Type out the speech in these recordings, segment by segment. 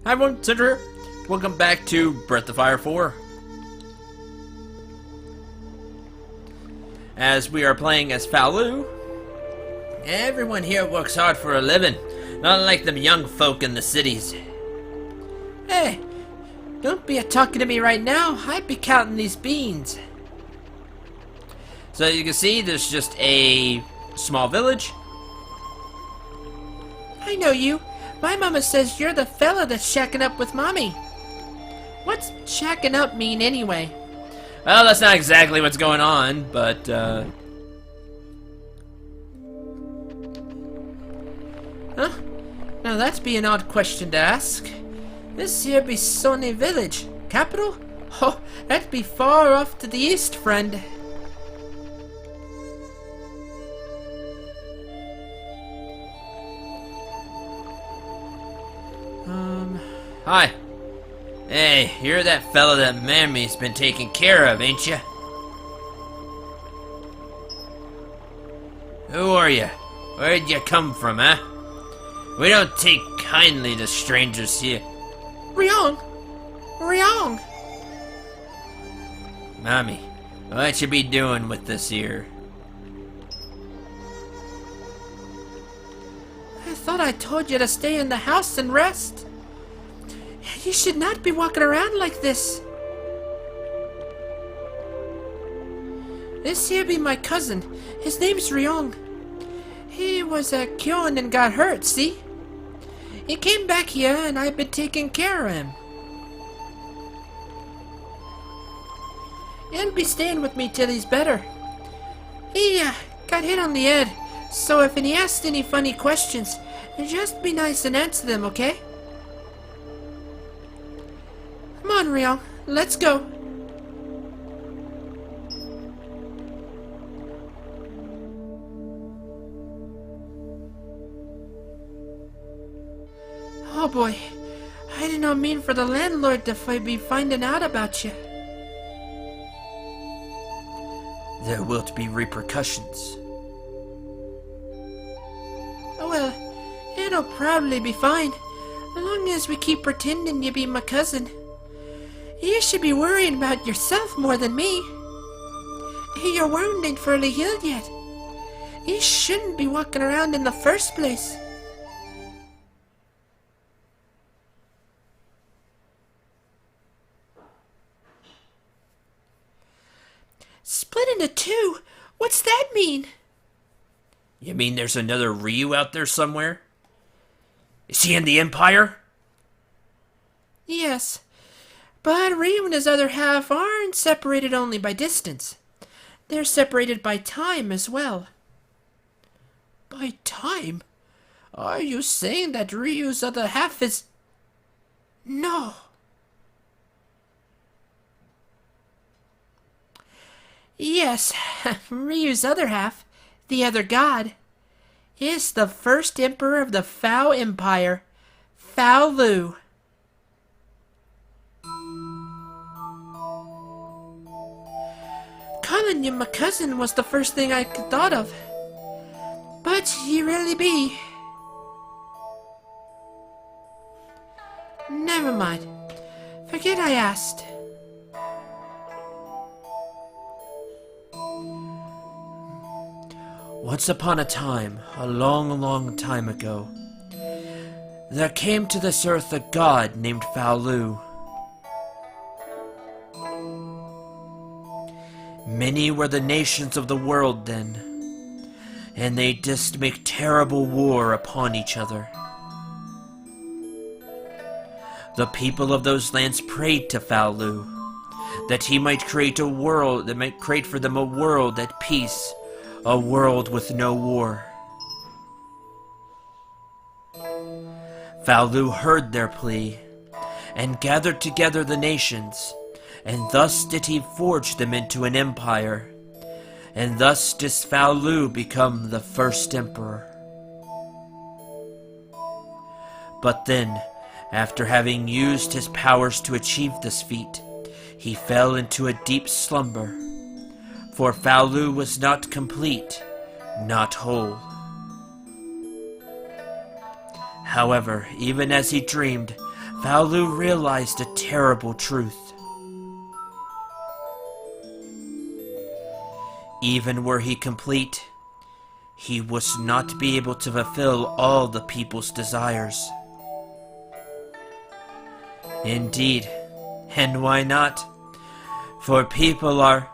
Hi everyone, Cendril here. Welcome back to Breath of Fire 4. As we are playing as Falu. Everyone here works hard for a living, not like them young folk in the cities. Hey, don't be talking to me right now. I'd be counting these beans. So you can see there's just a small village. I know you. My mama says you're the fella that's shacking up with mommy. What's shacking up mean anyway? Well, that's not exactly what's going on, but Huh? Now that'd be an odd question to ask. This here be Sonny Village, capital? Oh, that'd be far off to the east, friend. Hi. Hey, you're that fella that Mammy's been taking care of, ain't ya? Who are ya? Where'd ya come from, huh? We don't take kindly to strangers here. Ryong! Ryong! Mommy, what you be doing with this here? I thought I told you to stay in the house and rest. You should not be walking around like this. This here be my cousin. His name's Ryong. He was a Kyon and got hurt, see? He came back here and I've been taking care of him. He'll be staying with me till he's better. He got hit on the head, so if he asks any funny questions, just be nice and answer them, okay? Come on, Ryong, let's go. Oh boy, I did not mean for the landlord to be finding out about you. There will be repercussions. Well, it'll probably be fine, as long as we keep pretending you be my cousin. You should be worrying about yourself more than me. Your wound ain't fully healed yet. You shouldn't be walking around in the first place. Split into two? What's that mean? You mean there's another Ryu out there somewhere? Is he in the Empire? Yes. But Ryu and his other half aren't separated only by distance. They're separated by time as well. By time? Are you saying that Ryu's other half is... No. Yes, Ryu's other half, the other god, is the first emperor of the Fao Empire, Falu. Calling you my cousin was the first thing I thought of. But you really be. Never mind. Forget I asked. Once upon a time, a long, long time ago, there came to this earth a god named Falu. Many were the nations of the world then, and they did make terrible war upon each other. The people of those lands prayed to Falu that he might create a world, that might create for them a world at peace, a world with no war. Falu heard their plea and gathered together the nations, and thus did he forge them into an empire, and thus did Falu become the first emperor. But then, after having used his powers to achieve this feat, he fell into a deep slumber, for Falu was not complete, not whole. However, even as he dreamed, Faolu realized a terrible truth. Even were he complete, he was not be able to fulfill all the people's desires. Indeed, and why not? For people are...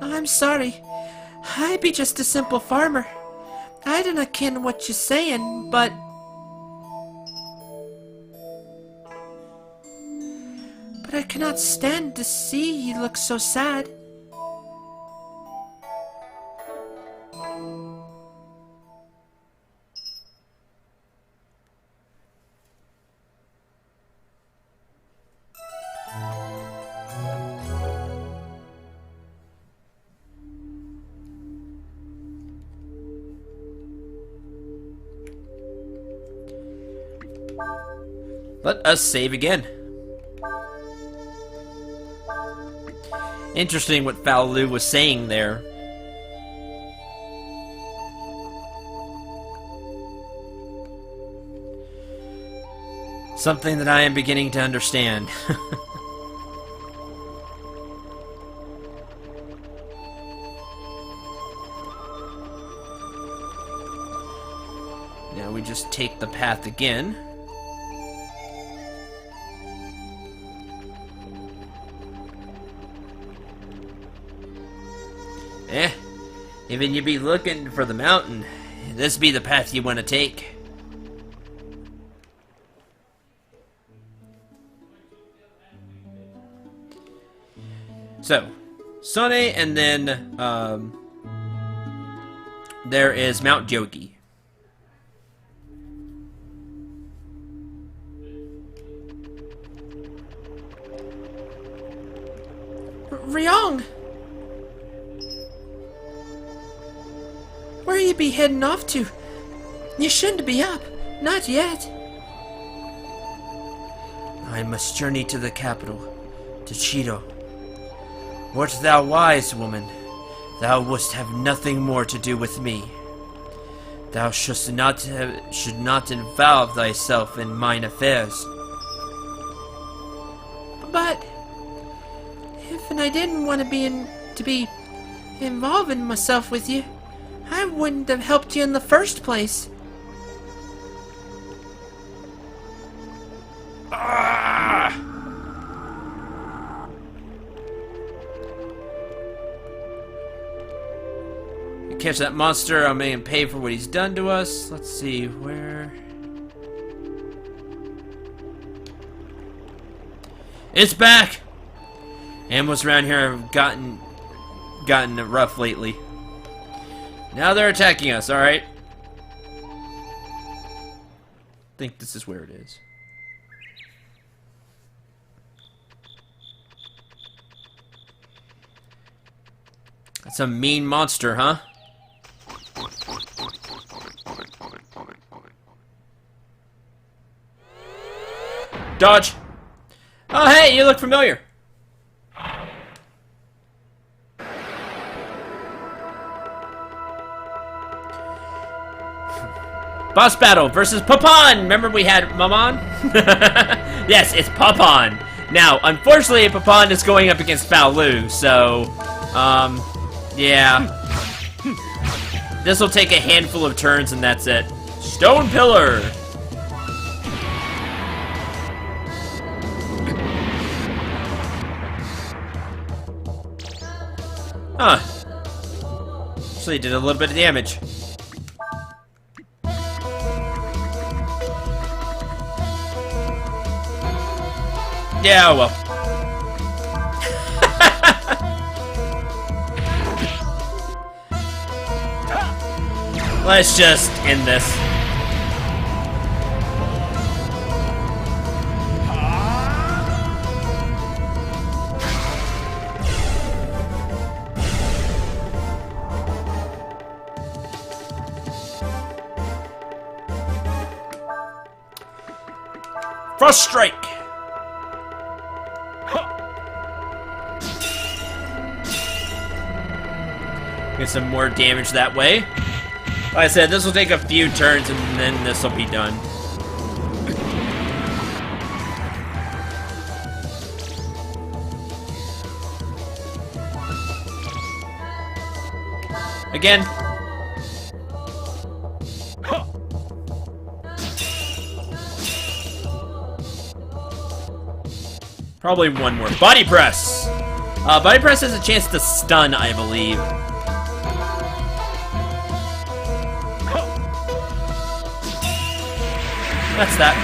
I'm sorry. I be just a simple farmer. I do not ken what you're saying, but... But I cannot stand to see ye look so sad. Let us save again. Interesting what Faolu was saying there. Something that I am beginning to understand. Now we just take the path again. Even you be looking for the mountain, this be the path you want to take. So, Sone, and then there is Mount Yogi. Ryong! Where you be heading off to? You shouldn't be up. Not yet. I must journey to the capital, to Cheeto. Wert thou wise, woman, thou wouldst have nothing more to do with me. Thou should not involve thyself in mine affairs. But if I didn't want to be involving myself with you, I wouldn't have helped you in the first place. Ah! We catch that monster, I may pay for what he's done to us. Let's see, where... It's back! Animals around here have gotten rough lately. Now they're attacking us, alright? I think this is where it is. That's a mean monster, huh? Dodge! Oh, hey, you look familiar. Boss battle versus Papon! Remember we had Mamon? Yes, it's Papon. Now, unfortunately, Papon is going up against Faolu, so, yeah. This will take a handful of turns and that's it. Stone Pillar! Huh. Actually did a little bit of damage. Yeah, well. Let's just end this. Frost Strike! Get some more damage that way. Like I said, this will take a few turns and then this will be done. Again. Probably one more. Body press! Body press has a chance to stun, I believe. That's that.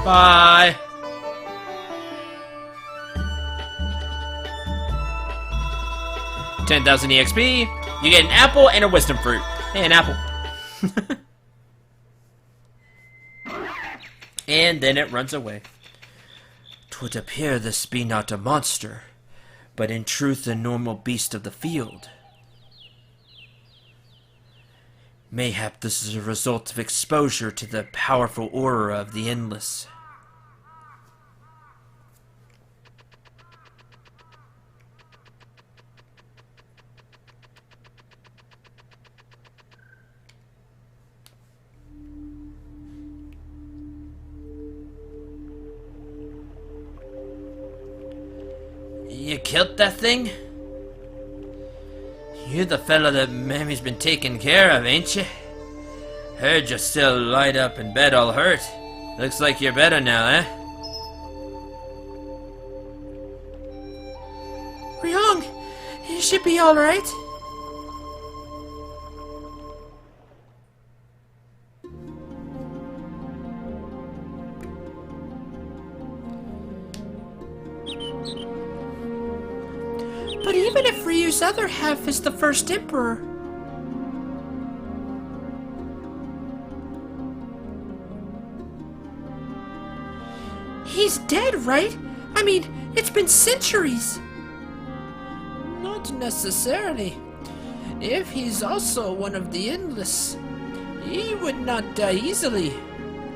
Bye. $10,000 EXP. You get an apple and a wisdom fruit. Hey, an apple. And then it runs away. 'Twould appear this be not a monster, but in truth a normal beast of the field. Mayhap this is a result of exposure to the powerful aura of the Endless. You killed that thing? You're the fella that Mammy's been taking care of, ain't you? Heard you're still light up in bed all hurt. Looks like you're better now, eh? Ryong, you should be alright. But even if Ryu's other half is the first emperor... He's dead, right? I mean, it's been centuries. Not necessarily. If he's also one of the Endless, he would not die easily.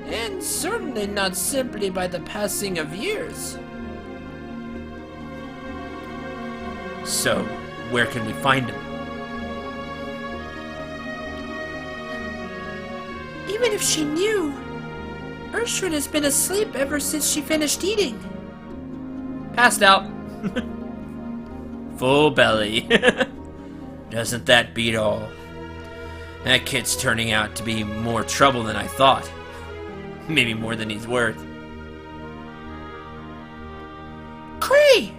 And certainly not simply by the passing of years. So, where can we find him? Even if she knew, Urshrun has been asleep ever since she finished eating. Passed out. Full belly. Doesn't that beat all? That kid's turning out to be more trouble than I thought. Maybe more than he's worth. Kree!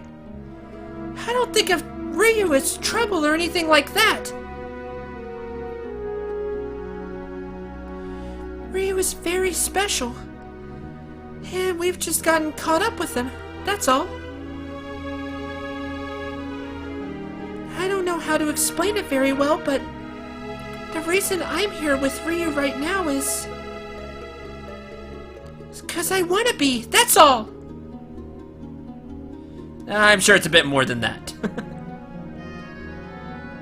I don't think of Ryu as trouble or anything like that. Ryu is very special. And we've just gotten caught up with him, that's all. I don't know how to explain it very well, but the reason I'm here with Ryu right now is 'cause I want to be, that's all. I'm sure it's a bit more than that.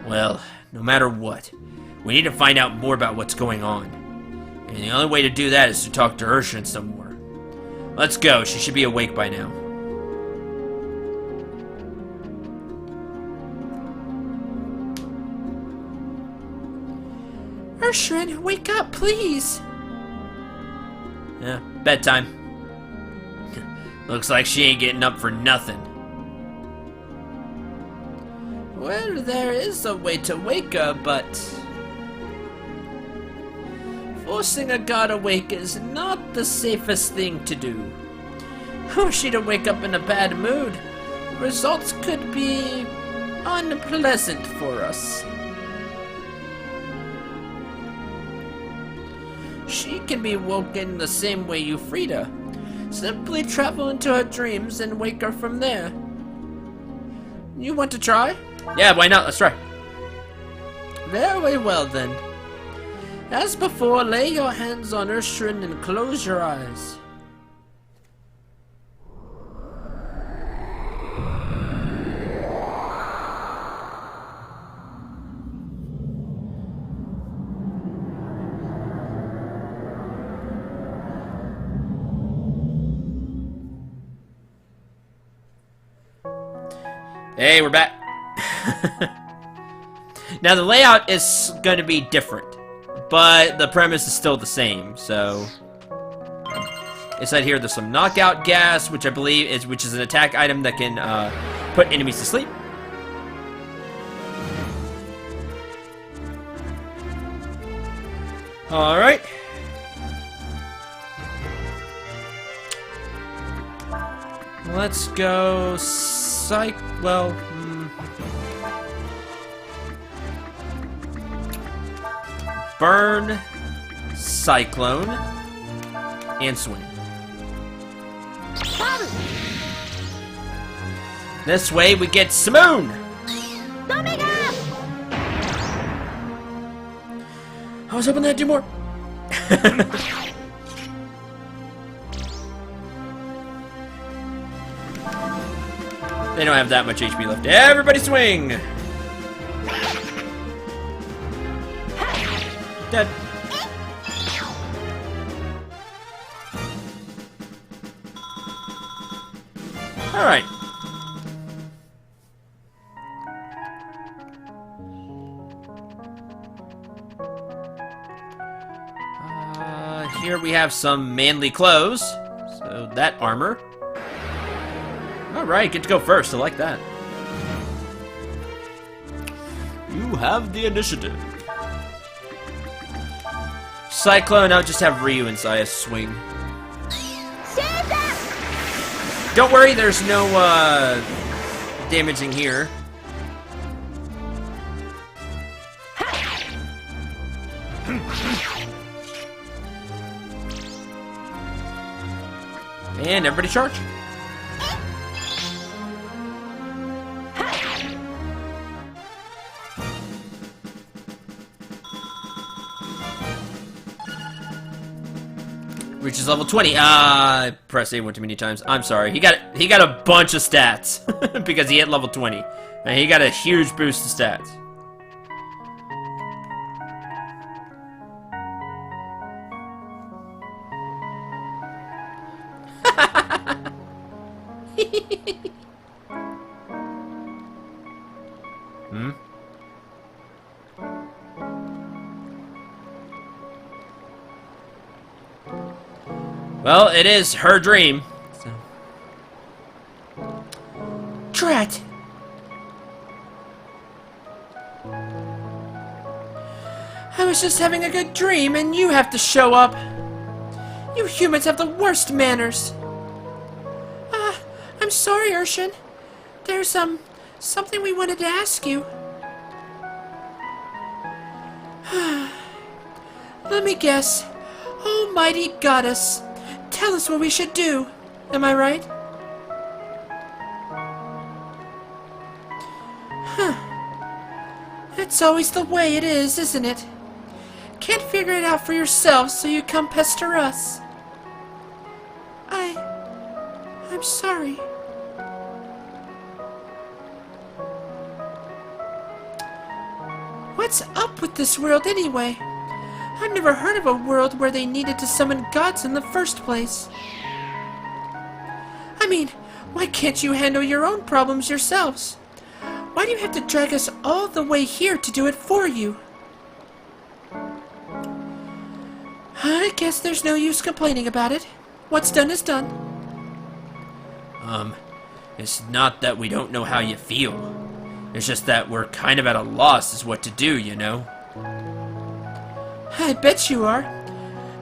Well, no matter what, we need to find out more about what's going on. And the only way to do that is to talk to Urshrun some more. Let's go, she should be awake by now. Urshrun, wake up, please. Yeah, bedtime. Looks like she ain't getting up for nothing. Well, there is a way to wake her, but forcing a god awake is not the safest thing to do. Were she to wake up in a bad mood, results could be unpleasant for us. She can be woken the same way you freed her. Simply travel into her dreams and wake her from there. You want to try? Yeah, why not? Let's try. Very well then. As before, lay your hands on Urshrun and close your eyes. Hey, we're back. Now, the layout is going to be different, but the premise is still the same, so... Inside here, there's some knockout gas, which I believe is an attack item that can put enemies to sleep. Alright. Let's go... Burn, Cyclone, and Swing. This way we get Simoon! I was hoping that'd do more. They don't have that much HP left. Everybody swing! Dead. Alright. Here we have some manly clothes. So that armor. Alright, get to go first. I like that. You have the initiative. Cyclone, I'll just have Ryu and Saya swing. Don't worry, there's no damaging here. And everybody charge. Reaches level 20. I pressed A one too many times. I'm sorry. He got a bunch of stats because he hit level 20. And he got a huge boost to stats. Well, it is her dream. So. Drat! I was just having a good dream and you have to show up. You humans have the worst manners. I'm sorry, Urshan. There's, something we wanted to ask you. Let me guess. Almighty Goddess, tell us what we should do. Am I right? Huh. It's always the way it is, isn't it? Can't figure it out for yourself, so you come pester us. I'm sorry. What's up with this world anyway? I've never heard of a world where they needed to summon gods in the first place. I mean, why can't you handle your own problems yourselves? Why do you have to drag us all the way here to do it for you? I guess there's no use complaining about it. What's done is done. It's not that we don't know how you feel. It's just that we're kind of at a loss as what to do, you know? I bet you are.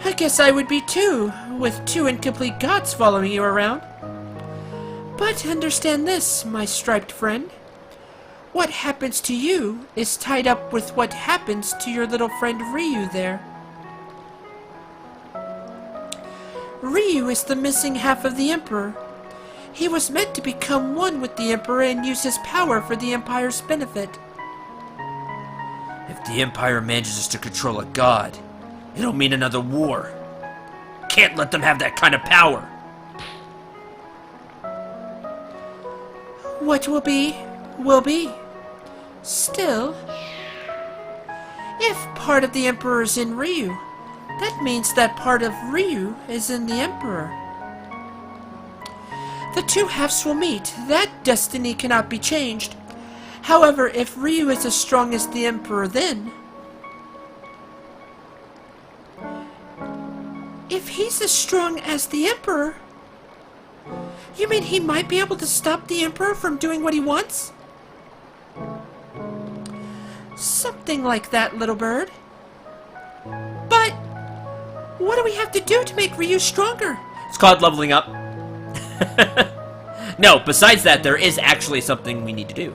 I guess I would be too, with two incomplete gods following you around. But understand this, my striped friend. What happens to you is tied up with what happens to your little friend Ryu there. Ryu is the missing half of the Emperor. He was meant to become one with the Emperor and use his power for the Empire's benefit. If the Empire manages to control a god, it'll mean another war. Can't let them have that kind of power. What will be, will be. Still, if part of the Emperor is in Ryu, that means that part of Ryu is in the Emperor. The two halves will meet. That destiny cannot be changed. However, if Ryu is as strong as the Emperor then... If he's as strong as the Emperor... You mean he might be able to stop the Emperor from doing what he wants? Something like that, little bird. But... what do we have to do to make Ryu stronger? It's called leveling up. No, besides that, there is actually something we need to do.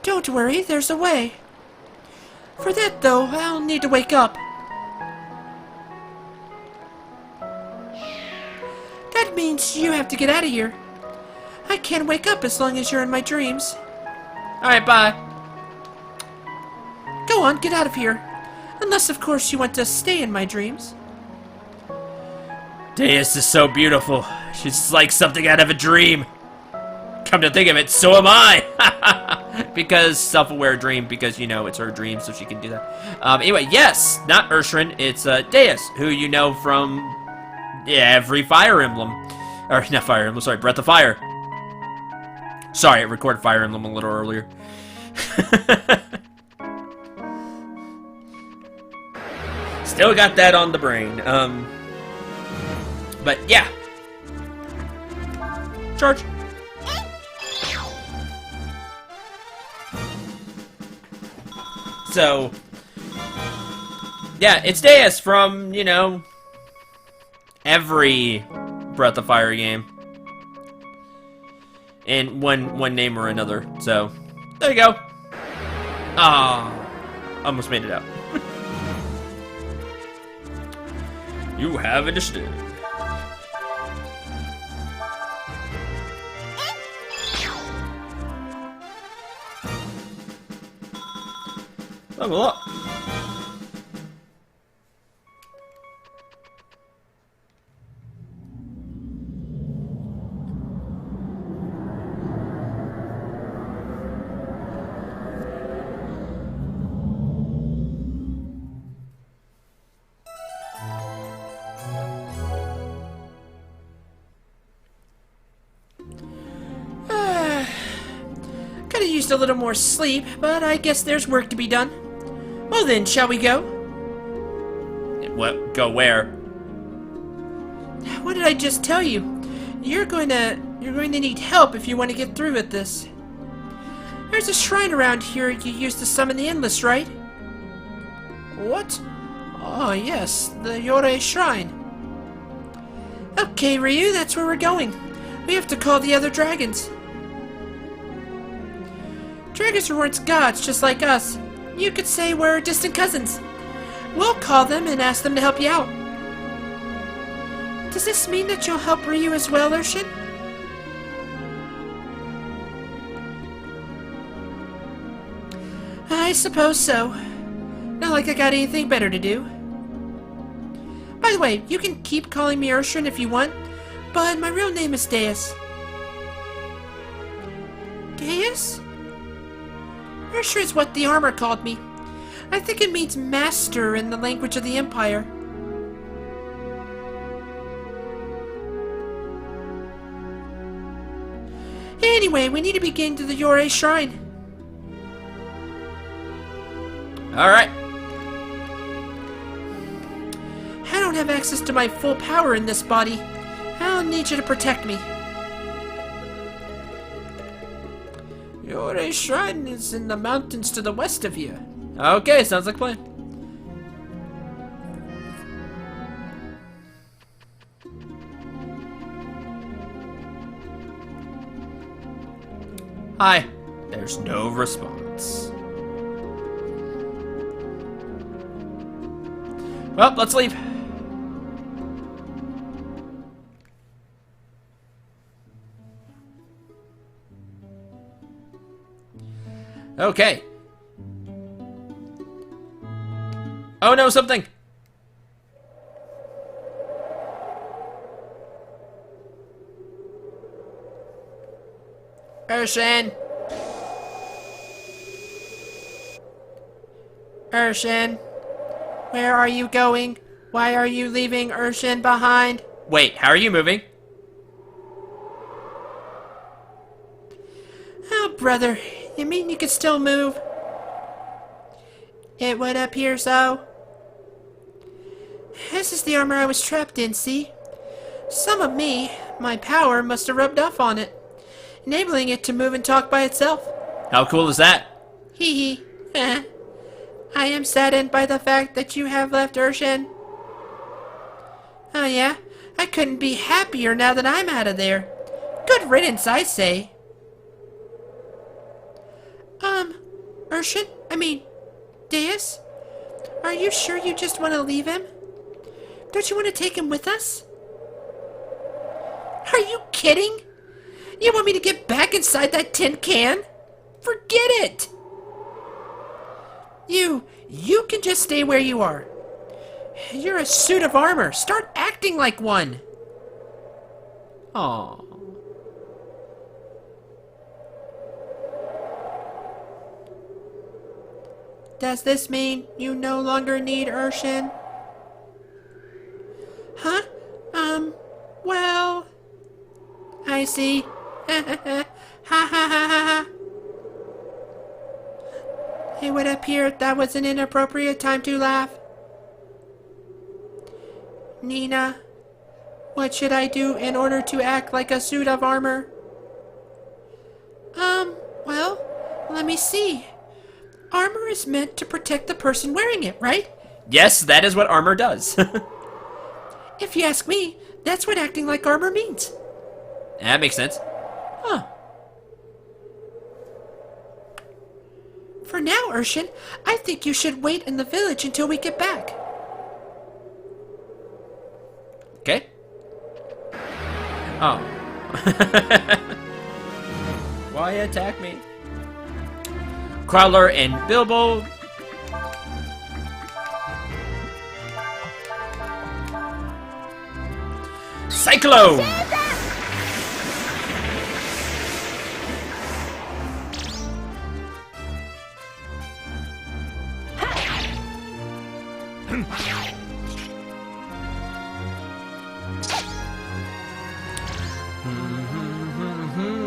Don't worry, there's a way. For that, though, I'll need to wake up. That means you have to get out of here. I can't wake up as long as you're in my dreams. Alright, bye. Go on, get out of here. Unless, of course, you want to stay in my dreams. Deus is so beautiful. She's like something out of a dream. Come to think of it, so am I! Because self-aware dream, because, you know, it's her dream, so she can do that. Anyway, yes, not Urshren, it's Deus, who you know from every Fire Emblem. Or, not Fire Emblem, sorry, Breath of Fire. Sorry, I recorded Fire Emblem a little earlier. Still got that on the brain. But yeah. Charge. So, yeah, it's Deus from, you know, every Breath of Fire game. In one name or another. So, there you go. Ah, almost made it out. You have initiative. Level up. Could've used a little more sleep, but I guess there's work to be done. Well then, shall we go? What? Go where? What did I just tell you? You're going to need help if you want to get through with this. There's a shrine around here you used to summon the Endless, right? What? Oh yes, the Yorei Shrine. Okay, Ryu, that's where we're going. We have to call the other dragons. Dragons were once gods, just like us. You could say we're distant cousins. We'll call them and ask them to help you out. Does this mean that you'll help Ryu as well, Urshren? I suppose so. Not like I got anything better to do. By the way, you can keep calling me Urshren if you want, but my real name is Deus. Deus? Urshren is what the armor called me. I think it means master in the language of the Empire. Anyway, we need to be getting to the Yorei Shrine. Alright. I don't have access to my full power in this body. I'll need you to protect me. Yorei Shrine is in the mountains to the west of you. Okay, sounds like a plan. Hi. There's no response. Well, let's leave. Okay. Oh no, something! Urshren! Urshren! Where are you going? Why are you leaving Urshren behind? Wait, how are you moving? I'll brother, you mean you could still move? It would appear so. This is the armor I was trapped in, see? Some of me, my power, must have rubbed off on it, enabling it to move and talk by itself. How cool is that? Hee hee. I am saddened by the fact that you have left Urshan. Oh yeah? I couldn't be happier now that I'm out of there. Good riddance, I say. Urshan? Deus? Are you sure you just want to leave him? Don't you want to take him with us? Are you kidding? You want me to get back inside that tin can? Forget it! You can just stay where you are. You're a suit of armor. Start acting like one. Aww. Does this mean you no longer need Urshan? Huh? Well... I see. Ha ha ha ha. It would appear that was an inappropriate time to laugh. Nina, what should I do in order to act like a suit of armor? Well, let me see. Armor is meant to protect the person wearing it, right? Yes, that is what armor does. If you ask me, that's what acting like armor means. That makes sense. Huh. For now, Urshan, I think you should wait in the village until we get back. Okay. Oh. Why attack me? Crowler and Bilbo. Cyclone!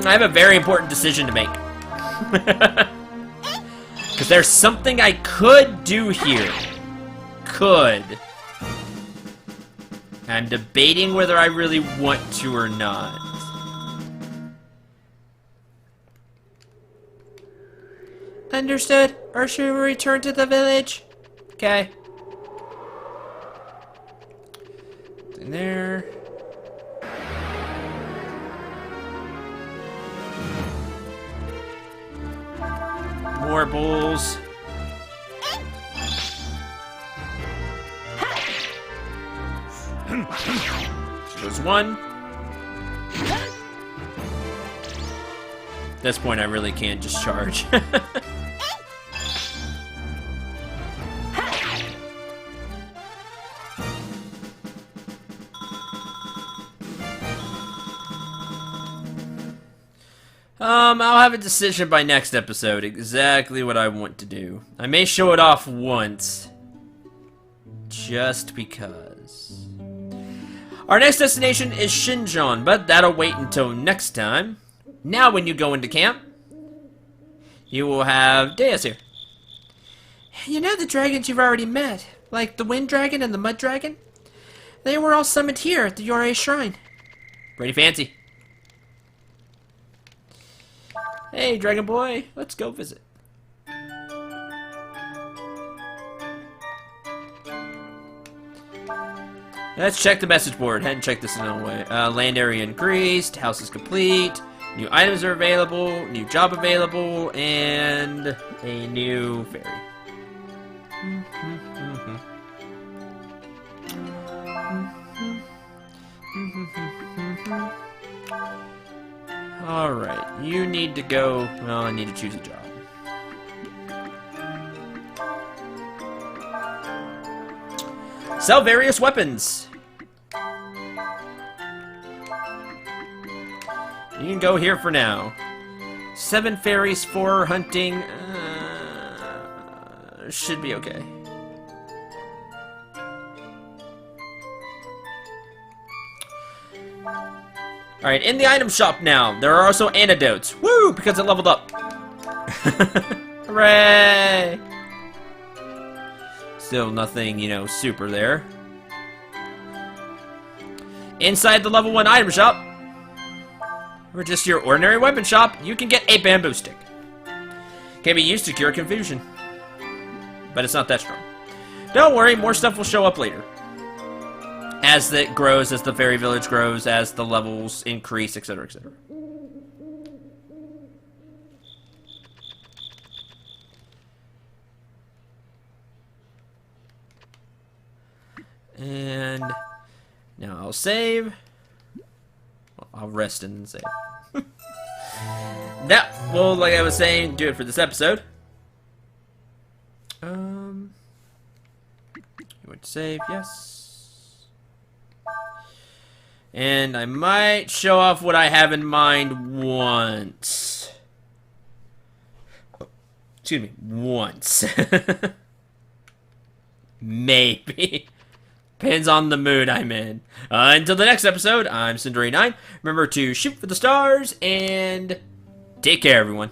I have a very important decision to make. Because there's something I could do here. Could. I'm debating whether I really want to or not. Understood. Urshan will return to the village. Okay. In there. More bulls. Goes one. At this point, I really can't just charge. I'll have a decision by next episode, exactly what I want to do. I may show it off once, just because. Our next destination is Xinjiang, but that'll wait until next time. Now when you go into camp, you will have Deus here. You know the dragons you've already met, like the Wind Dragon and the Mud Dragon? They were all summoned here at the Yore Shrine. Pretty fancy. Hey, Dragon Boy, let's go visit. Let's check the message board. Hadn't checked this in a way. Land area increased, house is complete, new items are available, new job available, and a new ferry. Alright, you need to go... Well, I need to choose a job. Sell various weapons! You can go here for now. 7 fairies, 4 hunting... should be okay. Alright, in the item shop now, there are also antidotes. Woo! Because it leveled up. Hooray! Still nothing, you know, super there. Inside the level 1 item shop, or just your ordinary weapon shop, you can get a bamboo stick. Can be used to cure confusion, but it's not that strong. Don't worry, more stuff will show up later. As it grows, as the fairy village grows, as the levels increase, etc., etc. And now I'll save. Well, I'll rest and then save. That will, like I was saying, do it for this episode. You want to save? Yes. And I might show off what I have in mind once. Excuse me, once. Maybe. Depends on the mood I'm in. Until the next episode, I'm Cendril9. Remember to shoot for the stars, and take care, everyone.